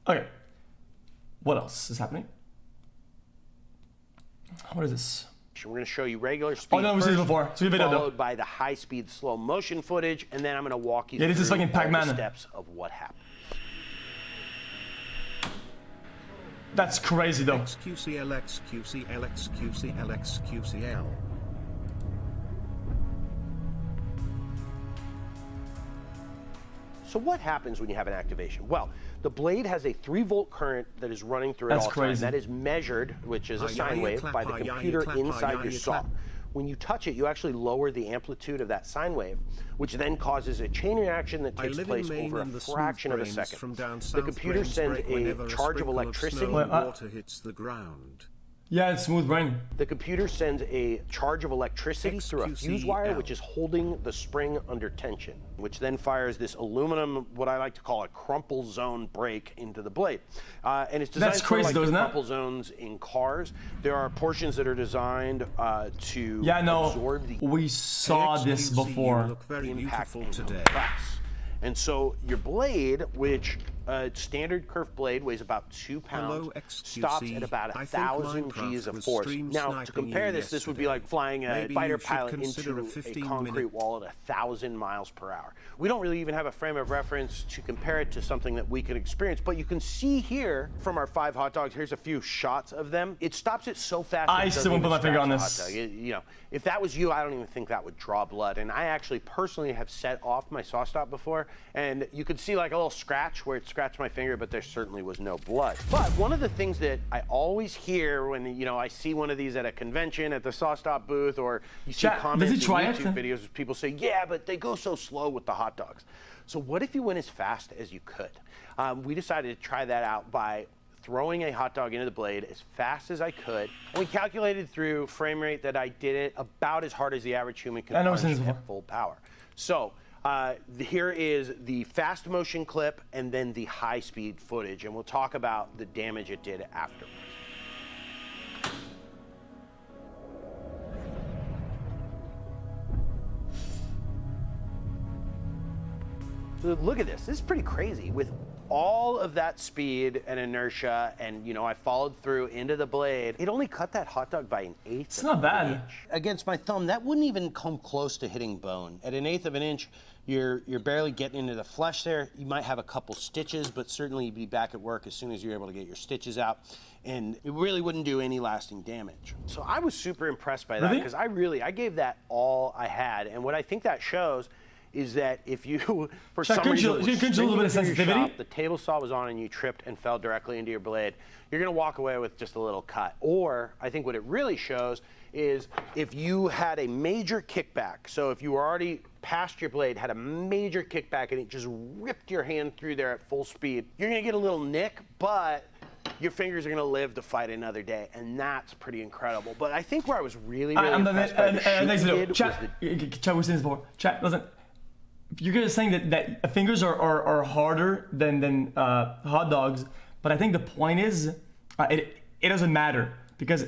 Okay. What else is happening? What is this? We're going to show you regular speed. Oh no, we've seen this before. It's a video followed by the high-speed slow motion footage, and then I'm going to walk you this through is fucking all Pac-Man. the steps of what happened. That's crazy though. xQcl, xQcl, xQcl, xQcl. So what happens when you have an activation? Well, the blade has a 3-volt current that is running through it all the time. That is measured, which is a sine wave, by the computer inside your saw. When you touch it, you actually lower the amplitude of that sine wave, which then causes a chain reaction that takes place over a fraction of a second. The computer sends a charge of electricity. Water hits the ground. Yeah, it's smooth brain. The computer sends a charge of electricity through a fuse wire, which is holding the spring under tension, which then fires this aluminum, what I like to call a crumple zone break into the blade. And it's designed for like the crumple zones in cars. There are portions that are designed to absorb the we saw this before. Look very beautiful today. And so your blade, which a standard kerf blade weighs about 2 pounds, stops at about 1,000 Gs of force. Now, to compare this, this would be like flying a fighter pilot into a concrete wall at 1,000 miles per hour. We don't really even have a frame of reference to compare it to something that we could experience, but you can see here from our 5 hot dogs, here's a few shots of them. It stops it so fast. I still won't put my finger on this. You know, if that was you, I don't even think that would draw blood. And I actually personally have set off my Sawstop before, and you could see like a little scratch where it scratched my finger, but there certainly was no blood. But one of the things that I always hear when, you know, I see one of these at a convention at the Sawstop booth, or you see comments in YouTube videos, people say, yeah, but they go so slow with the hot dogs. So what if you went as fast as you could? We decided to try that out by throwing a hot dog into the blade as fast as I could. And we calculated through frame rate that I did it about as hard as the average human could punch at full power. So here is the fast motion clip and then the high speed footage, and we'll talk about the damage it did afterwards. So look at this. This is pretty crazy. With all of that speed and inertia, and you know, I followed through into the blade, it only cut that hot dog by 1/8. It's not bad. Against my thumb, that wouldn't even come close to hitting bone. At 1/8 of an inch, you're barely getting into the flesh there. You might have a couple stitches, but certainly you'd be back at work as soon as you're able to get your stitches out. And it really wouldn't do any lasting damage. So I was super impressed by that, because I gave that all I had. And what I think that shows is that if you, for some reason, the table saw was on and you tripped and fell directly into your blade, you're gonna walk away with just a little cut. Or I think what it really shows is if you had a major kickback, so if you were already past your blade, had a major kickback and it just ripped your hand through there at full speed, you're gonna get a little nick, but your fingers are going to live to fight another day, and that's pretty incredible. But I think where I was really impressed by the shoot Chat, we've seen this before. Chat, listen. You're guys saying that fingers are harder than hot dogs, but I think the point is it doesn't matter, because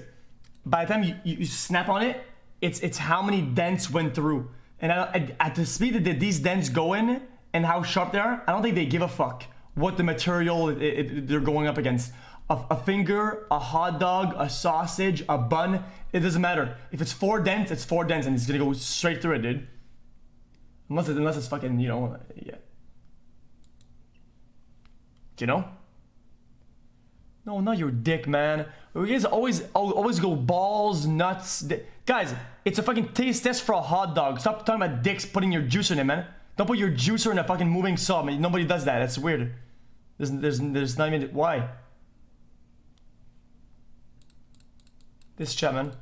by the time you snap on it, it's how many dents went through, and at the speed that these dents go in and how sharp they are, I don't think they give a fuck what the material they're going up against. A finger, a hot dog, a sausage, a bun, it doesn't matter. If it's 4 dents, it's 4 dents, and it's gonna go straight through it, dude. Unless it's fucking, you know, yeah. Do you know? No, not your dick, man. You guys always go balls, nuts. Guys, it's a fucking taste test for a hot dog. Stop talking about dicks putting your juicer in it, man. Don't put your juicer in a fucking moving saw. I mean, nobody does that. That's weird. There's not even, why? This chat, man.